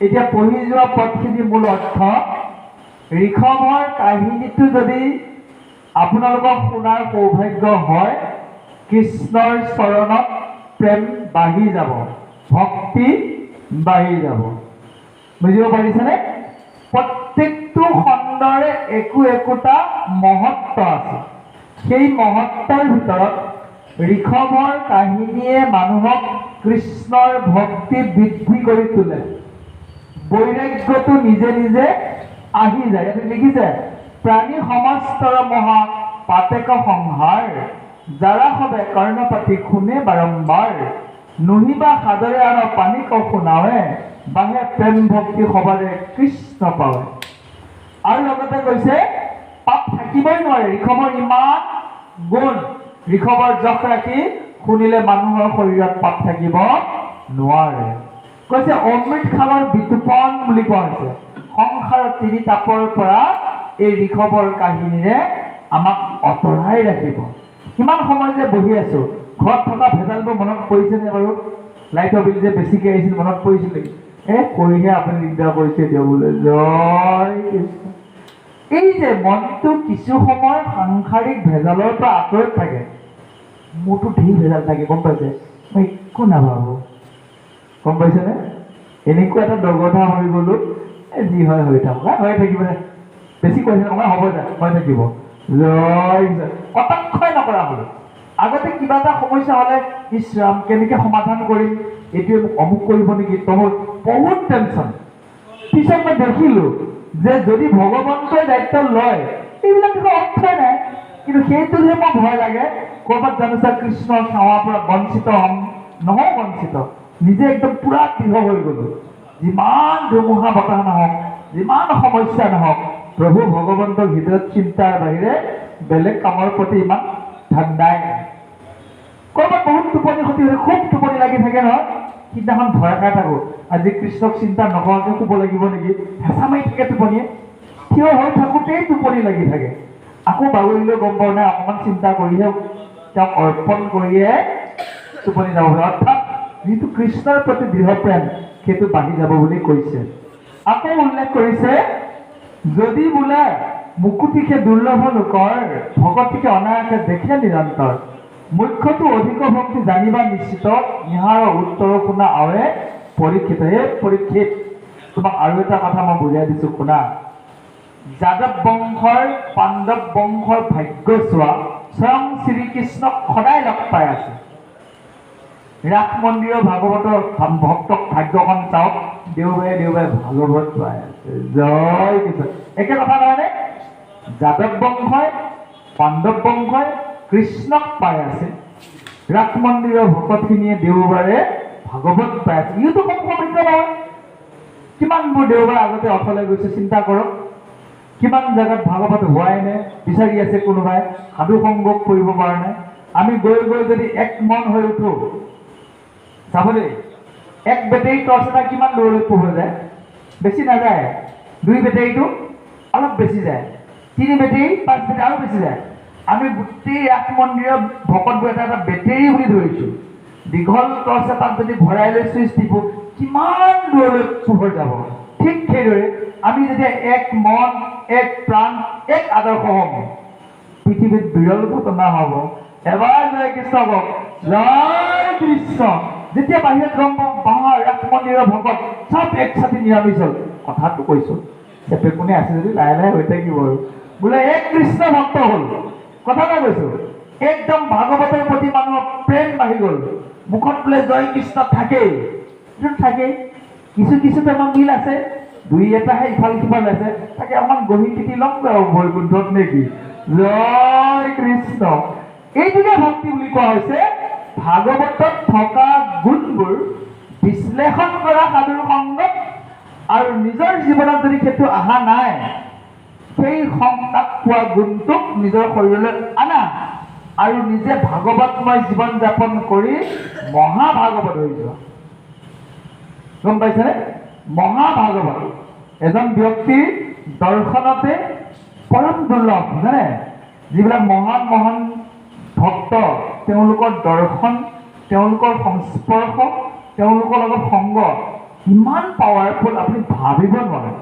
এতিয়া পঢ়ি যোৱা পদখিনিৰ মূল অৰ্থ, ঋষভৰ কাহিনীটো যদি আপোনালোকৰ শুনাৰ সৌভাগ্য হয়, কৃষ্ণৰ চৰণত প্ৰেম বাঢ়ি যাব, ভক্তি বাঢ়ি যাব। বুজিব পাৰিছেনে? প্ৰত্যেকটো খণ্ডৰে একোটা মহত্ব আছে। সেই মহত্বৰ ভিতৰত ঋষভৰ কাহিনীয়ে মানুহক কৃষ্ণৰ ভক্তি বৃদ্ধি কৰি তোলে। বৈৰাগ্যটো নিজে নিজে আহি যায়। ইয়াতে লিখিছে, প্ৰাণী সমস্তৰ মহা পাতেক সংহাৰ, যাৰা সবে কৰ্ণপাতি শুনে বাৰম্বাৰ, নহিবা সাদৰে আৰু পানীক শুনাৱে, বাহে প্ৰেম ভক্তি সবাৰে কৃষ্ণ পাৱে। আৰু লগতে কৈছে, পাপ থাকিবই নোৱাৰে। ঋষভৰ ইমান গুণ, ঋষভৰ যশ ৰাখি শুনিলে মানুহৰ শৰীৰত পাপ থাকিব নোৱাৰে। কৈছে অমৃত খালৰ বিতুপন বুলি কোৱা হৈছে। সংসাৰৰ তিনি তাপৰ পৰা এই ঋষভৰ কাহিনীৰে আমাক অতৰাই ৰাখিব। কিমান সময় যে বহি আছো, ঘৰত থকা ভেজালবোৰ মনত পৰিছেনে বাৰু? লাইটৰ বিল যে বেছিকৈ আহিছিল, মনত পৰিছিল নেকি? কৰিহে আপুনি দিগদাৰ কৰিছে দিয়ক বোলে। জয় কৃষ্ণ। এই যে মনটো কিছু সময় সাংসাৰিক ভেজালৰ পৰা আঁতৰত থাকে। মোৰতো ঢেৰ ভেজাল থাকে, গম পাইছে? মই একো নাভাবো, গম পাইছেনে? এনেকুৱা এটা দগধা হৈ গলো, যি হয় হৈ থাকক, হৈ থাকিব। বেছি কৈছে নহয়, হ'ব যা, হৈ থাকিব। জয় কটাক্ষয় নকৰা হলো। আগতে কিবা এটা সমস্যা হলে ইছৰাম কেনেকে সমাধান কৰিম, এইটোৱে মোক অমুক কৰিব নেকি, তমুক, বহুত টেনচন। পিছত মই দেখিলো যে যদি ভগৱন্তই দায়িত্ব লয়, এইবিলাক একো অৰ্থই নাই। কিন্তু সেইটোহে মোৰ ভয় লাগে, ক'ৰবাত জানোচা কৃষ্ণৰ সেৱাৰ পৰা বঞ্চিত হম। নহয় বঞ্চিত, নিজে একদম পুৰা দৃঢ় হৈ গলো। যিমান ধুমুহা বতাহ নহওক, যিমান সমস্যা নহওক, প্ৰভু ভগৱন্তৰ হৃদয়ত চিন্তাৰ বাহিৰে বেলেগ কামৰ প্ৰতি ইমান ধান্দাই নাই। ক'ৰবাত বহুত টোপনি ক্ষতি হ'লে, খুব টোপনি লাগি থাকে নহয়, সিদিনাখন ভয় খাই থাকো, আজি কৃষ্ণক চিন্তা নকৰাকৈ শুব লাগিব নেকি। হেঁচা মাৰি থাকে টোপনিয়ে, থিয় হৈ থাকোঁতেই টোপনি লাগি থাকে। আকৌ বাগৰিলেও গম পাওঁ নাই, অকণমান চিন্তা কৰিহে তেওঁক অৰ্পণ কৰিয়ে টোপনি যাব। অৰ্থাৎ যিটো কৃষ্ণৰ প্ৰতি দৃঢ় প্ৰেম, সেইটো বাঢ়ি যাব বুলি কৈছে। আকৌ উল্লেখ কৰিছে, যদি বোলে মুকুতিকে দুৰ্লভ লোকৰ, ভগতিকে অনায়াসে দেখে নিৰন্তৰ, মুখ্যটো অধিক ভক্তি জানিবা নিশ্চিত, ইহাৰ উত্তৰ শুনা আৱে পৰীক্ষিত। হে পৰীক্ষিত, তোমাক আৰু এটা কথা মই বুজাই দিছো, শুনা। যাদৱ বংশৰ, পাণ্ডৱ বংশৰ ভাগ্য চোৱা, স্বয়ং শ্ৰীকৃষ্ণক সদায় লগ পাই আছে। ৰাস মন্দিৰৰ ভাগৱতৰ ভক্তক ভাগ্যখন চাওক, দেওবাৰে দেওবাৰে ভাগৱত পাই আছে। জয় কৃষ্ণ। একে কথা নহয়নে? যাদৱ বংশই, পাণ্ডৱ বংশই কৃষ্ণক পাই আছে, ৰাস মন্দিৰৰ ভকতখিনিয়ে দেওবাৰে ভাগৱত পাই আছে। ইটো কম সৌভাগ্য নহয়? কিমানবোৰ দেওবাৰ আগতে অথলে গৈছে, চিন্তা কৰক। কিমান জেগাত ভাগৱত হোৱাই নাই, বিচাৰি আছে কোনোবাই, সাধু সংযোগ কৰিব পৰা নাই। আমি গৈ গৈ যদি এক মন হৈ উঠো, চাবলৈ এক বেটেৰী টৰ্চ এটা কিমান দূৰলৈ পোহৰ যায়? বেছি নাযায়। 2 বেটেৰীটো অলপ বেছি যায়, 3 বেটেৰী, 5 বেটেৰী আৰু বেছি যায়। আমি গোটেই ৰাস মন্দিৰৰ ভকতবোৰ এটা এটা বেটেৰী বুলি ধৰিছো। দীঘল টৰ্চ এটাত যদি ভৰাই লৈ চুইচ দিব, কিমান দূৰলৈ পোহৰ যাব। ঠিক সেইদৰে আমি যেতিয়া এক মন, এক প্ৰাণ, এক আদৰ্শ হম, পৃথিৱীত বিৰল ঘটনা হব। এবাৰ জয় কৃষ্ণ কওক, জয় কৃষ্ণ। যেতিয়া বাহিৰত গম পাওঁ, বাঁহৰ ৰাস মন্দিৰৰ ভকত চব এক ছাতি নিৰামিষ হ'ল। কথাটো কৈছো, চেপে কোনে আছে যদি লাহে লাহে হৈ থাকিব আৰু, বোলে এক কৃষ্ণ ভক্ত হ'ল। কথা এটা কৈছো, একদম ভাগৱতৰ প্ৰতি মানুহৰ প্ৰেম বাঢ়ি গ'ল। মুখত বোলে জয় কৃষ্ণ থাকেই, থাকেই। কিছু কিছু আমাৰ মিল আছে, 2 এটাহে ইফাল সিফাল আছে, তাকে অকণমান গঢ়ি পিটি ল'ম আৰু বৈকুণ্ঠত নেকি। জয় কৃষ্ণ। এইটোকে ভক্তি বুলি কোৱা হৈছে। ভাগৱতত থকা গুণবোৰ বিশ্লেষণ কৰা সাধুৰ সংগত, আৰু নিজৰ জীৱনত যদি সেইটো অহা নাই, সেই সংতাপ পোৱা গুণটোক নিজৰ শৰীৰলৈ আনা, আৰু নিজে ভাগৱতময় জীৱন যাপন কৰি মহাভাগৱত হৈ যোৱা। গম পাইছেনে? মহাভাগৱত এজন ব্যক্তিৰ দৰ্শনতে পৰম দুৰ্লভ, জানে? যিবিলাক মহান মহান ভক্ত, তেওঁলোকৰ দৰ্শন, তেওঁলোকৰ সংস্পৰ্শ, তেওঁলোকৰ লগত সংগ ইমান পাৱাৰফুল আপুনি ভাবিব নোৱাৰে।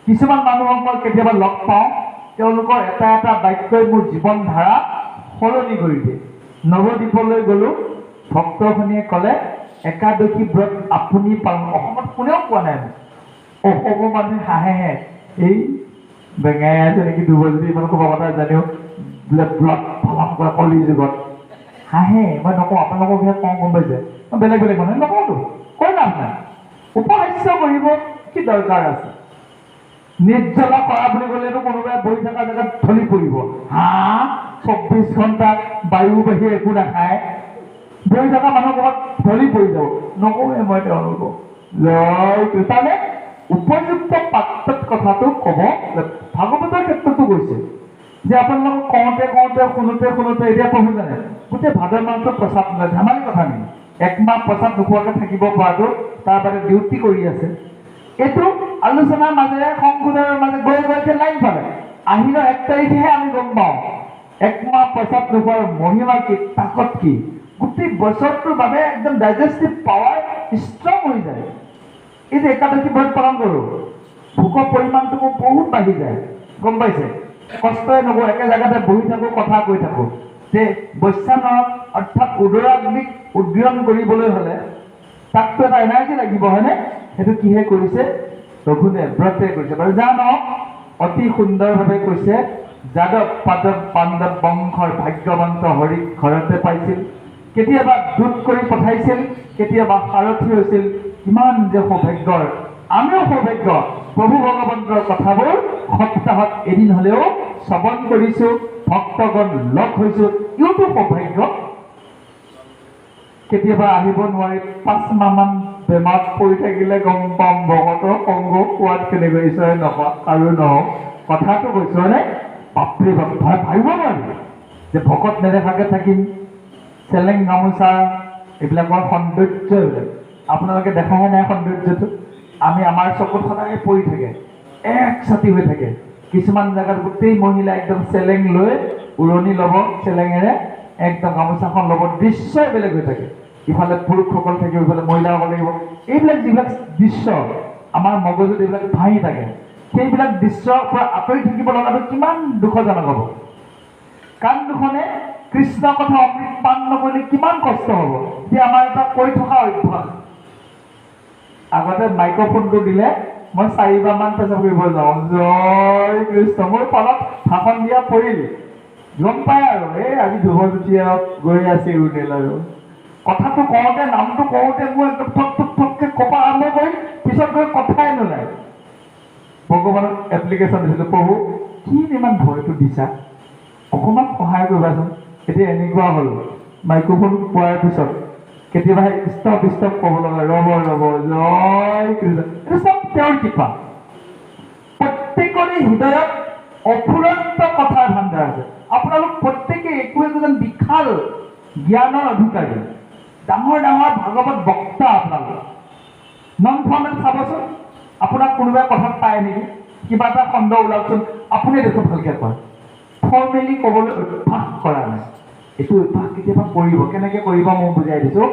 কিছুমান মানুহক মই কেতিয়াবা লগ পাওঁ, তেওঁলোকৰ এটা এটা বাক্যই মোৰ জীৱন ধাৰা সলনি কৰি দিয়ে। নৱদ্বীপলৈ গ'লোঁ, ভক্তখনিয়ে ক'লে একাদশী ব্ৰত আপুনি পালন, অসমত কোনেও কোৱা নাই। অসমৰ মানুহে হাঁহেহে, এই বেঙাই আছে নেকি দুবছৰি ইমান ক'ব কথা জানেও বোলে ব্ৰত পালন কৰা কলি যুগত হাঁহে। মই নকওঁ, আপোনালোককহে কওঁ, গম পাইছে? মই বেলেগ বেলেগ মানুহে নকওঁতো, কৈ লাভ নাই। উপহাস্য কৰিব কি দৰকাৰ আছে? নিৰ্জলা কৰা বুলি ক'লেতো কোনোবাই বহি থকা জেগাত ঢলি পৰিব। 24 ঘণ্টা বায়ু বাহিৰে একো নাখায়, বহি থকা মানুহ ক'ৰবাত ঢলি পৰি যাব। নকওঁৱে মই তেওঁলোকক। তাৰমানে উপযুক্ত পাত্ৰত কথাটো ক'ব। ভাগৱতৰ ক্ষেত্ৰতো কৈছে যে আপোনালোকক কওঁতে কওঁতে শুনোতে শুনোতে এতিয়া প্ৰভু জানে গোটেই ভাদ মাহটো প্ৰসাদ নলয়, ধেমালি কথা নেকি? 1 মাহ প্ৰসাদ নোখোৱাকৈ থাকিব পৰাটো তাৰ বাদে ডিউটি কৰি আছে। এইটো আলোচনাৰ মাজেৰে সংশোধনৰ মাজে গৈ গৈ লাইন পালে। আহিনৰ 1 তাৰিখেহে আমি গম পাওঁ 1 মাহ প্ৰসাদ নোখোৱাৰ মহিমা কি, তাকত কি। গোটেই বছৰটোৰ বাবে একদম ডাইজেষ্টিভ পাৱাৰ ষ্ট্ৰং হৈ যায়। এই যে একাদশী ব্ৰত পালন কৰোঁ, ভোকৰ পৰিমাণটো বহুত বাঢ়ি যায়, গম পাইছে? কষ্টই নকৰোঁ, একে জেগাতে বহি থাকোঁ, কথা কৈ থাকোঁ। যে বৈশ্বানৰক অৰ্থাৎ উদৰাগ্নিক উদ্গীৰণ কৰিবলৈ হ'লে তাকতো এটা এনাৰ্জি লাগিব, হয়নে? সেইটো কিহে কৰিছে? ৰঘুনে ব্ৰতে কৰিছে। বাৰু যা নহওক, অতি সুন্দৰভাৱে কৈছে যাদৱ পাণ্ডৱ বংশৰ ভাগ্যৱন্ত হৰিক ঘৰতে পাইছিল, কেতিয়াবা দূত কৰি পঠাইছিল, কেতিয়াবা সাৰথি হৈছিল। কিমান যে সৌভাগ্যৰ, আমিও সৌভাগ্য। প্ৰভু ভগৱন্তৰ কথাবোৰ সপ্তাহত এদিন হ'লেও শ্ৰৱণ কৰিছোঁ, ভক্তগণ লগ হৈছোঁ, ইওতো সৌভাগ্য। কেতিয়াবা আহিব নোৱাৰি 5 মাহমান বেমাৰত পৰি থাকিলে গম পাম ভকতৰ সংগ সোৱাদ কেনেকৈ, ঈশ্বৰে নকওক আৰু নহওক, কথাটো কৈছোঁ হয়নে? বাপৰে বাপ, ভাবিব নোৱাৰি যে ভকত নেদেখাকৈ থাকিম। চেলেং গামোচা এইবিলাকৰ সৌন্দৰ্য, এইবিলাক আপোনালোকে দেখাহে নাই সৌন্দৰ্যটো। আমি আমাৰ চকুত সদায় পৰি থাকে, এক ছাতি হৈ থাকে। কিছুমান জেগাত গোটেই মহিলা একদম চেলেং লৈ উৰণি ল'ব, চেলেঙেৰে একদম গামোচাখন ল'ব, দৃশ্যই বেলেগ হৈ থাকে। ইফালে পুৰুষসকল থাকিব, ইফালে মহিলাসকল থাকিব। এইবিলাক যিবিলাক দৃশ্য আমাৰ মগজুত এইবিলাক ভাঙি থাকে, সেইবিলাক দৃশ্যৰ পৰা আঁতৰি থাকিব লগাটো কিমান দুখজনক হ'ব। কাণ দুখনে কৃষ্ণ কথা অমৃত পান নকৰিলে কিমান কষ্ট হ'ব। এতিয়া আমাৰ এটা কৈ থকা অভ্যাস, আগতে মাইক্ৰফোনটো দিলে মই 4বাৰমান পেচাব কৰিব যাওঁ, জয় কৃষ্ণ। মোৰ ফলত ভাষণ দিয়া পৰিল, গম পায় আৰু এই আজি ধুবজুতি গৈ আছে উৰিল আৰু কথাটো কওঁতে, নামটো কওঁতে মোৰ একদম ঠক ঠক ঠককৈ কপা আৰম্ভ কৰি পিছত গৈ কথাই নোলায়। ভগৱানক এপ্লিকেশ্যন দিছিলোঁ, প্ৰভু কি ইমান ভয়টো দিছা, অকণমান সহায় কৰিবাচোন। এতিয়া এনেকুৱা হ'ল মাইক্ৰফোন পোৱাৰ পিছত কেতিয়াবা ষ্টপ ক'ব লগা, ৰ'ব জয় কৃষ্ণ। এইটো চব তেওঁৰ কৃপা। প্ৰত্যেকৰে হৃদয়ত অফুৰন্ত কথাৰ ভাণ্ডাৰ আছে। আপোনালোক প্ৰত্যেকে একো একোজন বিশাল জ্ঞানৰ অধিকাৰী, ডাঙৰ ডাঙৰ ভাগৱত বক্তা। আপোনালোক নন ফৰ্মেল চাবচোন, আপোনাক কোনোবাই কথাত পায় নেকি? কিবা এটা খণ্ড ওলাওকচোন, আপুনি দেখোন ভালকৈ কয়। ফৰ্মেলি ক'বলৈ অভ্যাস কৰা নাই। এইটো অভ্যাস কেতিয়াবা কৰিব, কেনেকৈ কৰিব মই বুজাই দিছোঁ।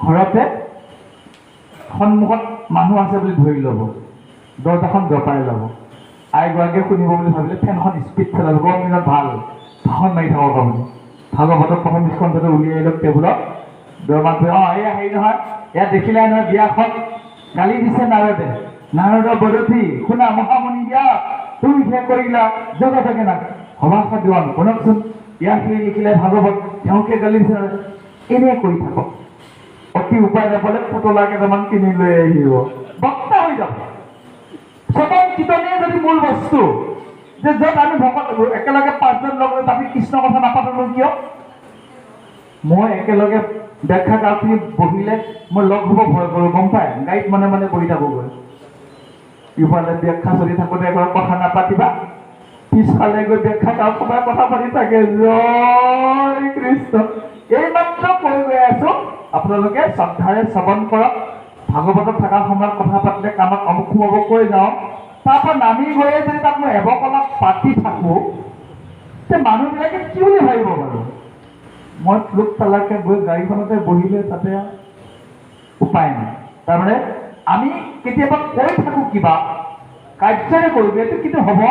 ঘৰতে সন্মুখত মানুহ আছে বুলি ধৰি ল'ব, দৰ্জাখন জপাই ল'ব। আইগৰাকীয়ে শুনিব বুলি ভাবিলে ফেনখন স্পীড চলাব। গৰম দিনত ভাল ভাষণ মাৰি থাকক আপুনি। ভাগৱতক প্ৰথম স্কন্ধটো উলিয়াই লওক টেবুলত, দৰমাত এয়া হেৰি নহয়, ইয়াত দেখিলাই নহয় বিয়াখন গালি দিছে নাৰদে, নাৰদৰ বদতি শুনা মহামণি বিয়া তুমি শেষ কৰিলা জগতকে না সভাষা দিৱান শুনকচোন, ইয়াত সেই লিখিলে ভাগৱত, তেওঁকে গালি দিছে। এনেই কৰি থাকক, অতি উপায় নাপালে পুতলা কেইটামান কিনি লৈ আহিব, বক্তা হৈ যাব। শ্ৰৱণ কীৰ্তনেই যদি মূল বস্তু, যে য'ত আমি ভকত একেলগে 5জন লগ হৈ আমি কৃষ্ণ কথা নাপাতোঁ কিয়? মই একেলগে ব্যাখ্যা কালখিনি বহিলে মই লগ হ'ব ভয় কৰোঁ, গম পায়? গাড়ীত মনে মনে বহি থাকোঁগৈ। ইফালে ব্যাখ্যা চলি থাকোঁতে এবাৰ কথা নাপাতিবা, পিছফালে গৈ ব্যাখ্যা কাল সবাই কথা পাতি থাকে, জয় কৃষ্ণ। এইমাত্ৰ কৈ গৈ আছোঁ, আপোনালোকে শ্ৰদ্ধাৰে শ্ৰৱণ কৰক। ভাগৱতত থকা সময়ত কথা পাতিলে কামত অমুক সোমাব কৈ যাওঁ, তাৰপৰা নামি গৈয়ে যদি তাত মই এবকলাপ পাতি থাকোঁ, তে মানুহবিলাকে কি বুলি ভাবিব বাৰু? মই লোক তালাকে গৈ গাড়ীখনতে বহিলে তাতে উপায় নাই। তাৰমানে আমি কেতিয়াবা কৈ থাকোঁ কিবা কাৰ্যৰে কৰিব, এইটো কিন্তু হ'ব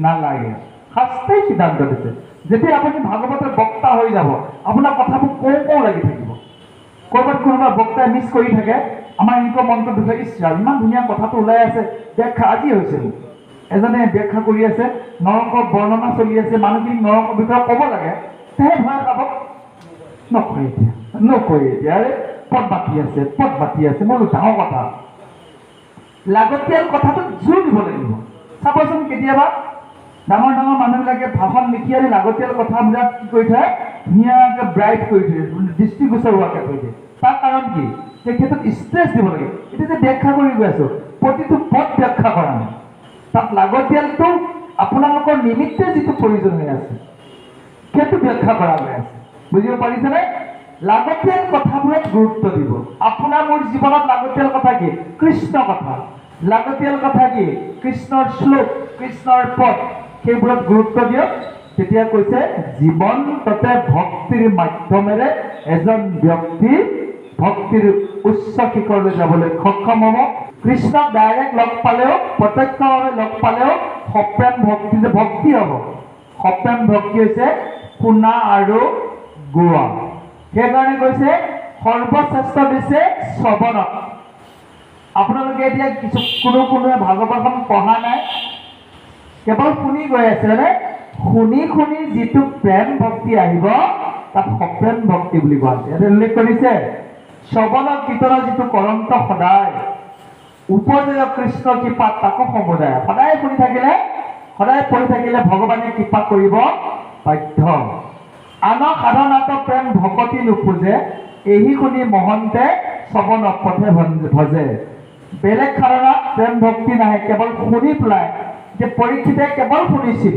নালাগে। শাস্ত্ৰই সিদ্ধান্ত দিছে যেতিয়া আপুনি ভাগৱতৰ বক্তা হৈ যাব, আপোনাৰ কথাবোৰ কওঁ লাগি থাকিব। ক'ৰবাত কোনোবা বক্তাই মিছ কৰি থাকে, আমাৰ এনেকুৱা মনটো দুখে, ইচ্ছা ইমান ধুনীয়া কথাটো ওলাই আছে, ব্যাখ্যা আজি হৈছিল এজনে ব্যাখ্যা কৰি আছে, নৰকৰ বৰ্ণনা চলি আছে, মানুহখিনিক নৰকৰ বিষয়ে ক'ব লাগে, তেহে ভয় খাব, নকয় এতিয়া পদ বাতি আছে মোৰ ডাঙৰ কথা। লাগতিয়াল কথাটোত জোৰ দিব লাগিব। চাবচোন কেতিয়াবা ডাঙৰ মানুহবিলাকে ভাষণ লিখি আনি লাগতিয়াল কথাবিলাক কি কৰি থয়, ধুনীয়াকৈ ব্ৰাইট কৰি থয়, দৃষ্টিগোচৰ হোৱাকৈ থৈ দিয়ে। তাৰ কাৰণ কি? তেখেতক ষ্ট্ৰেছ দিব লাগে। এতিয়া যে ব্যাখ্যা কৰি গৈ আছোঁ, প্ৰতিটো পদ ব্যাখ্যা কৰা নাই, তাত লাগতিয়ালটো আপোনালোকৰ নিমিত্তে যিটো প্ৰয়োজন হৈ আছে সেইটো ব্যাখ্যা কৰা গৈ আছে। বুজিব পাৰিছেনে? লাগতিয়াল কথাবোৰত গুৰুত্ব দিব। আপোনাৰ মোৰ জীৱনত লাগতিয়াল কথা কি? কৃষ্ণ কথা। লাগতিয়াল কথা কি? কৃষ্ণৰ শ্লোক, কৃষ্ণৰ পদ, সেইবোৰত গুৰুত্ব দিয়ক। তেতিয়া কৈছে জীৱন ততে ভক্তিৰ মাধ্যমেৰে এজন ব্যক্তি ভক্তিৰ উচ্চ শিখৰলৈ যাবলৈ সক্ষম হ'ব। কৃষ্ণক ডাইৰেক্ট লগ পালেও, প্ৰত্যক্ষভাৱে লগ পালেও সপ্ৰেম ভক্তি যে ভক্তি হ'ব। সপ্ৰেম ভক্তি হৈছে শুনা আৰু গোৱা। সেইকাৰণে কৈছে সৰ্বশ্ৰেষ্ঠ দিছে শ্ৰৱণত। আপোনালোকে এতিয়া কোনোৱে ভাগৱতখন পঢ়া নাই, কেৱল শুনি গৈ আছে, মানে শুনি যিটো প্ৰেম ভক্তি আহিব তাক সপ্ৰেম ভক্তি বুলি কোৱা হৈছে। ইয়াতে উল্লেখ কৰিছে শ্ৰৱণ কীৰ্তনৰ যিটো কৰন্ত সদায় উপজয় কৃষ্ণ কৃপাত তাকো সমুদায়। সদায় শুনি থাকিলে, সদায় পঢ়ি থাকিলে ভগৱানে কৃপা কৰিব বাধ্য। আনক সাধনাত প্ৰেম ভকতি নোপোজে, এহি শুনি মহন্তে শ্ৰৱণ পথে ভজে। বেলেগ সাধনাত প্ৰেম ভক্তি নাহে, কেৱল শুনি পেলাই। যে পৰীক্ষিতে কেৱল শুনিছিল,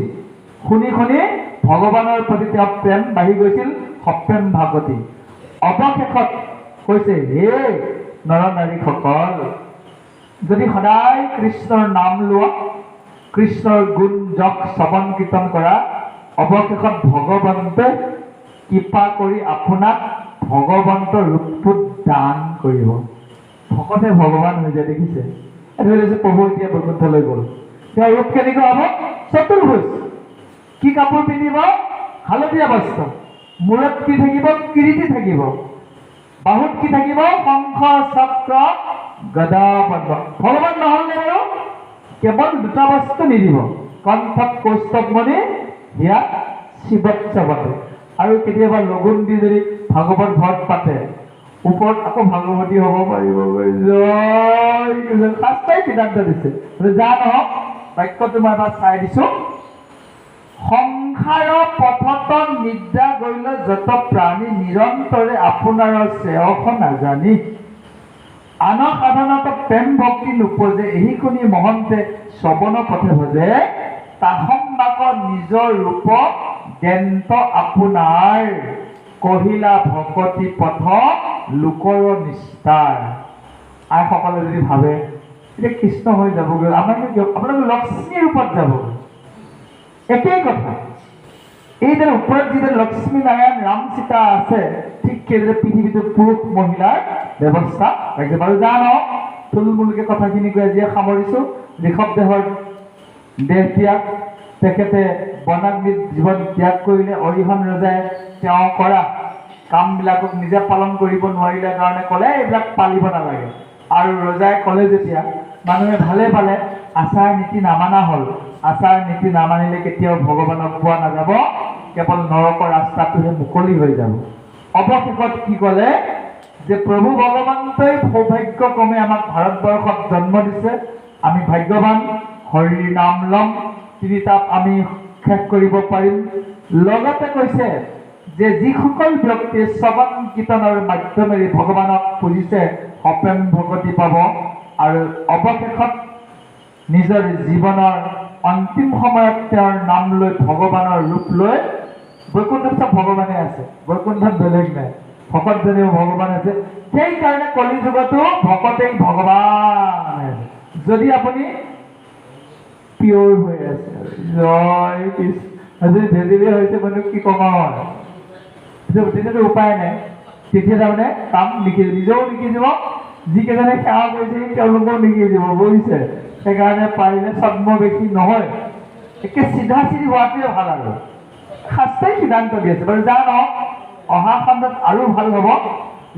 শুনি ভগৱানৰ প্ৰতি তেওঁ প্ৰেম বাঢ়ি গৈছিল, সপ্ৰেম ভাগৱতী। অৱশেষত কৈছে হে নৰ নাৰীসকল, যদি সদায় কৃষ্ণৰ নাম লোৱা, কৃষ্ণৰ গুণ যশ শ্ৰৱণ কীৰ্তন কৰা, অৱশেষত ভগৱন্তে কৃপা কৰি আপোনাক ভগৱন্তৰ ৰূপটো দান কৰিব। ভকতে ভগৱান হৈ যায়, দেখিছে? প্ৰভু এতিয়া বৈকুণ্ঠলৈ গ'ল, তেওঁৰ ৰূপ কেনেকুৱা হ'ব? চতুৰ্ভুজ। কি কাপোৰ পিন্ধিব? হালধীয়া বস্ত্ৰ। মূৰত কি থাকিব? কিৰীটি থাকিব। বাহুত কি থাকিব? শংখ চক্ৰ গদা পদ্ম। ভগৱান নহ'লে বাৰু কেৱল দুটা বস্তু নিদিব, কণ্ঠত কৌস্তভমণি, হিয়াত শিৱোৎসৱতে। আৰু কেতিয়াবা লগুণ দি যদি ভাগৱত ঘৰত পাতে, ওপৰত আকৌ ভাগৱতী হ'ব পাৰিব। শাস্ত্ৰই সিদ্ধান্ত দিছে। যা নহওক, বাক্যটো মই এবাৰ চাই দিছোঁ। সংসাৰ পথত নিদ্ৰা গৈলে যত প্ৰাণী, নিৰন্তৰে আপোনাৰ শ্ৰেয়স নাজানি। আন সাধনত প্ৰেম ভক্তি নোপোজে, এহি শুনি মহন্তে শ্ৰৱণ পথে ভজে। তাহম বাক নিজৰ ৰূপ দেন্ত আপোনাৰ, কহিলা ভকতি পথ লোকৰ নিষ্ঠাৰ। আইসকলে যদি ভাবে এতিয়া কৃষ্ণ হৈ যাবগৈ, আপোনালোকে লক্ষ্মী ৰূপত যাবগৈ, একেই কথা। এইদৰে ওপৰত যিদৰে লক্ষ্মী নাৰায়ণ ৰাম সীতা আছে, ঠিক সেইদৰে পৃথিৱীটোত পুৰুষ মহিলাৰ ব্যৱস্থা ৰাখিছে। বাৰু যা নহওক, থুলমূলকৈ কথাখিনি কৈ আজিয়ে সামৰিছোঁ। ঋষভদেৱৰ দেহ ত্যাগ, তেখেতে বনাগ্নিত জীৱন ত্যাগ কৰিলে। অৰিহণ ৰজাই তেওঁ কৰা কামবিলাকক নিজে পালন কৰিব নোৱাৰিলে কাৰণে ক'লে এইবিলাক পালিব নালাগে। আৰু ৰজাই ক'লে যেতিয়া মানুহে ভালে পালে, আচাৰ নীতি নামানা হ'ল। আচাৰ নীতি নামানিলে কেতিয়াও ভগৱানক পোৱা নাযাব, কেৱল নৰকৰ ৰাস্তাটোহে মুকলি হৈ যাব। অৱশেষত কি ক'লে যে প্ৰভু ভগৱন্তই সৌভাগ্যক্ৰমে আমাক ভাৰতবৰ্ষত জন্ম দিছে, আমি ভাগ্যৱান। হৰিৰ নাম ল'ম, তিনিটাপ আমি শেষ কৰিব পাৰিম। লগতে কৈছে যে যিসকল ব্যক্তিয়ে শ্ৰৱণ কীৰ্তনৰ মাধ্যমেৰে ভগৱানক পুজিছে, সপ্ৰেম ভকতি পাব। আৰু অৱশেষত নিজৰ জীৱনৰ অন্তিম সময়ত তেওঁৰ নাম লৈ ভগৱানৰ ৰূপ লৈ, বৈকুণ্ঠত চব ভগৱানে আছে, বৈকুণ্ঠত বেলেগ নাই, ভকতজনেও ভগৱান আছে। সেইকাৰণে কলি যুগতো ভকতেই ভগৱান আছে। যদি আপুনি পিয়ৰ হৈ আছে, জয় কৃষ্ণ, যদি ভেজিলে হৈছে মানুহ কি ক'ম আৰু, তেতিয়াতো উপায় নাই। তেতিয়া তাৰমানে কাম লিখি নিজেও লিখি দিব, যিকেইজনে সেৱা কৰিছে তেওঁলোকেও নিকি দিব বুজিছে। সেইকাৰণে পাৰিলে ছদ্মবেশী নহয়, একে চিধা চিধি হোৱাটোৱে ভাল আৰু শাস্ত্ৰই সিদ্ধান্ত দি আছে বাৰু। যা নহওক অহা খণ্ডত আৰু ভাল হ'ব।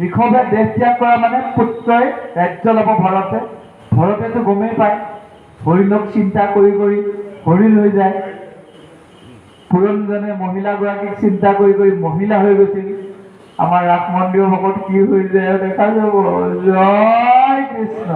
ঋষভে দেশ ত্যাগ কৰা মানে পুত্ৰই ৰাজ্য ল'ব ভৰতে। ভৰতেতো গমেই পায় হৰিণক চিন্তা কৰি কৰি হৰিণ হৈ যায়। পুৰণজনে মহিলাগৰাকীক চিন্তা কৰি কৰি মহিলা হৈ গৈছিল। আমাৰ ৰাস মন্দিৰৰ ভকত কি হৈ যায় দেখা যাব। জয় কৃষ্ণ।